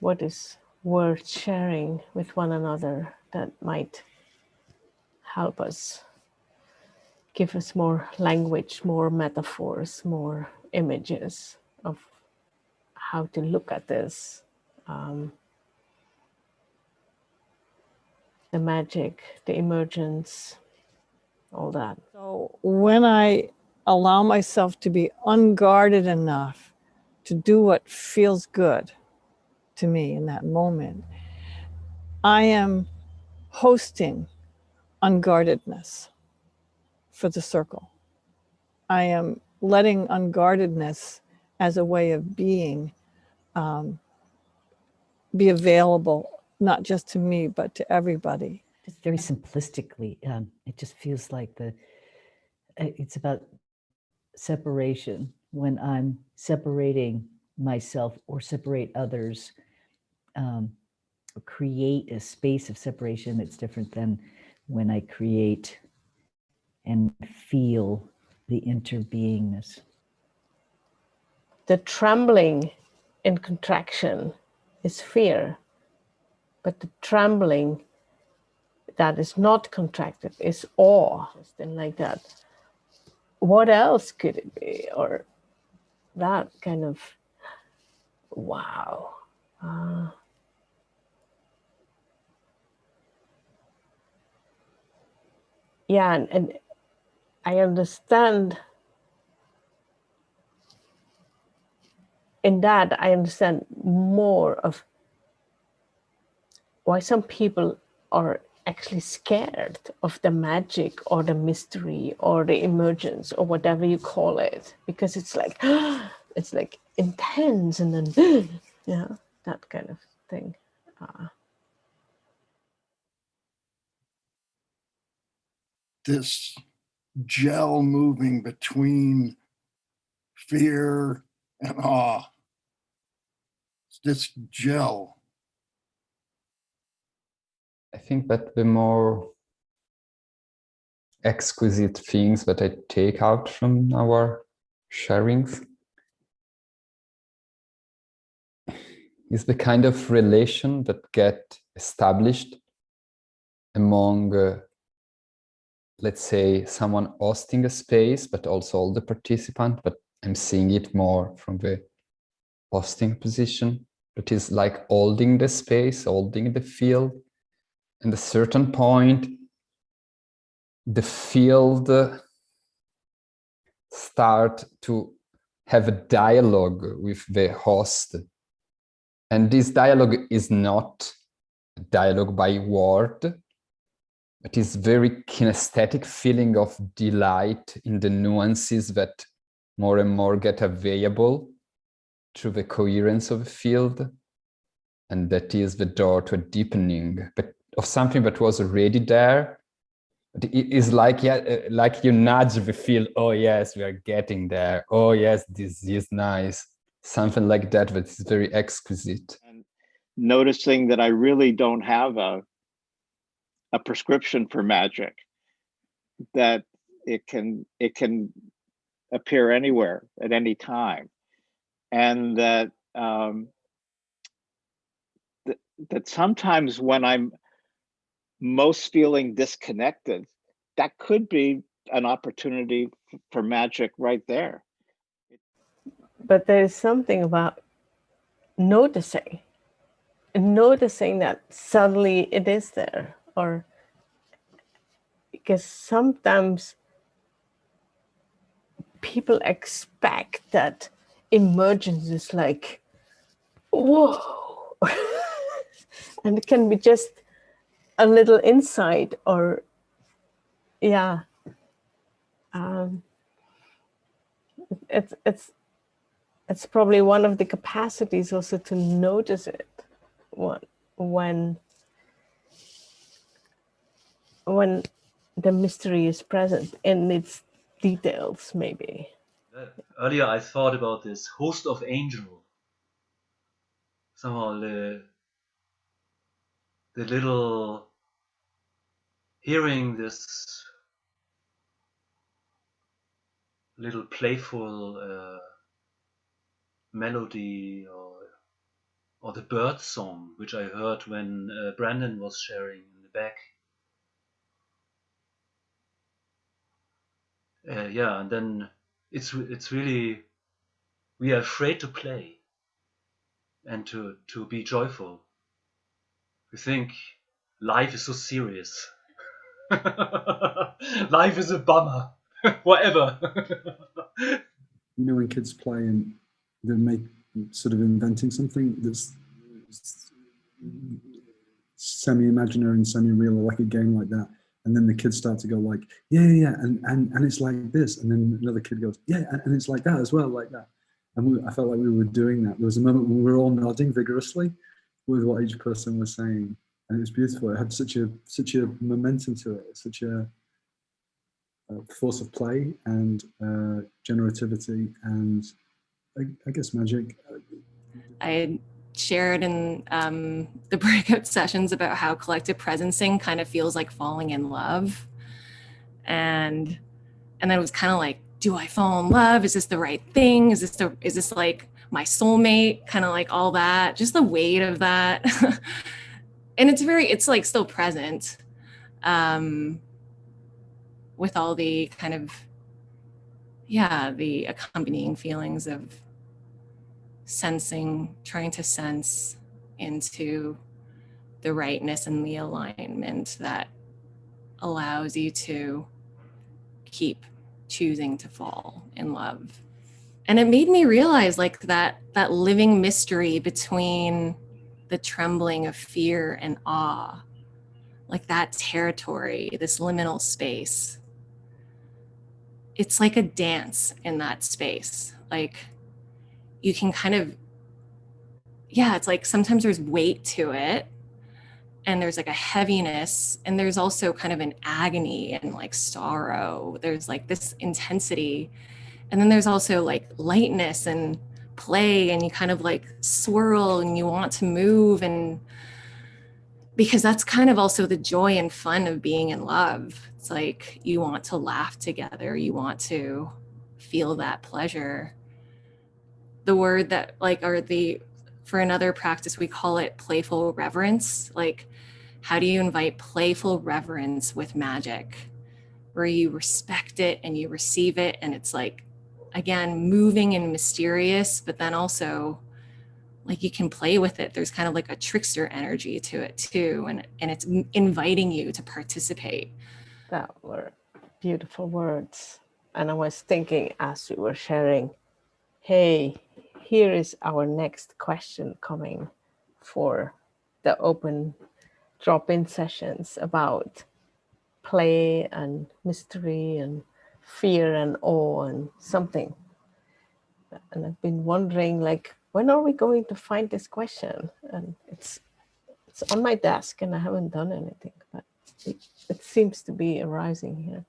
what is worth sharing with one another that might help us, give us more language, more metaphors, more images of how to look at this. The magic, the emergence, all that. So when I allow myself to be unguarded enough to do what feels good to me in that moment, I am hosting unguardedness for the circle. I am letting unguardedness as a way of being be available, not just to me, but to everybody. Just very simplistically, it just feels like it's about separation. When I'm separating myself or separate others, create a space of separation that's different than when I create and feel the interbeingness. The trembling in contraction is fear, but the trembling that is not contracted is awe, something like that. What else could it be? Or that kind of, wow. Yeah, and I understand in that, I understand more of why some people are actually scared of the magic or the mystery or the emergence or whatever you call it, because it's like it's like intense and then yeah, that kind of thing. This gel moving between fear and awe. This gel. I think that the more exquisite things that I take out from our sharings is the kind of relation that get established among, let's say, someone hosting a space, but also all the participants, but I'm seeing it more from the hosting position. It is like holding the space, holding the field. And at a certain point, the field start to have a dialogue with the host. And this dialogue is not a dialogue by word, but is very kinesthetic feeling of delight in the nuances that more and more get available through the coherence of the field. And that is the door to a deepening, but of something that was already there. But it is like, yeah, like you nudge the field. Oh yes, we are getting there. Oh yes, this is nice. Something like that, but it's very exquisite. And noticing that I really don't have a prescription for magic, that it can appear anywhere at any time, and that that sometimes when I'm most feeling disconnected, that could be an opportunity for magic right there. But there's something about noticing that suddenly it is there, or because sometimes people expect that emergence is like, whoa, and it can be just a little insight, or yeah, it's probably one of the capacities also to notice it when the mystery is present in its details, maybe. Earlier I thought about this host of angel. Somehow the little hearing this little playful melody or or the bird song, which I heard when Brandon was sharing in the back. Yeah, and then it's really, we are afraid to play and to be joyful. We think life is so serious. Life is a bummer. Whatever. You know, when kids play and they make sort of inventing something that's semi-imaginary and semi-real, or like a game like that, and then the kids start to go like, yeah, and it's like this, and then another kid goes, yeah, and it's like that as well, like that. And I felt like we were doing that. There was a moment when we were all nodding vigorously with what each person was saying, and it was beautiful. It had such a momentum to it, such a force of play and generativity and I guess magic. I shared in the breakout sessions about how collective presencing kind of feels like falling in love, and then it was kind of like, do I fall in love? Is this the right thing? Is this like my soulmate? Kind of like all that, just the weight of that. And it's like still present with all the kind of, the accompanying feelings of sensing, trying to sense into the rightness and the alignment that allows you to keep choosing to fall in love. And it made me realize like that living mystery between the trembling of fear and awe, like that territory, this liminal space. It's like a dance in that space. Like you can kind of, it's like sometimes there's weight to it and there's like a heaviness, and there's also kind of an agony and like sorrow. There's like this intensity, and then there's also like lightness and play, and you kind of like swirl and you want to move, and because that's kind of also the joy and fun of being in love. It's like you want to laugh together, you want to feel that pleasure. The word that like, for another practice, we call it playful reverence. Like, how do you invite playful reverence with magic, where you respect it and you receive it, and it's like, again, moving and mysterious, but then also like you can play with it. There's kind of like a trickster energy to it too, and it's inviting you to participate. That were beautiful words. And I was thinking as we were sharing, hey, here is our next question coming for the open drop-in sessions about play and mystery and fear and awe and something. And I've been wondering, like, when are we going to find this question? And it's on my desk and I haven't done anything, but it seems to be arising here.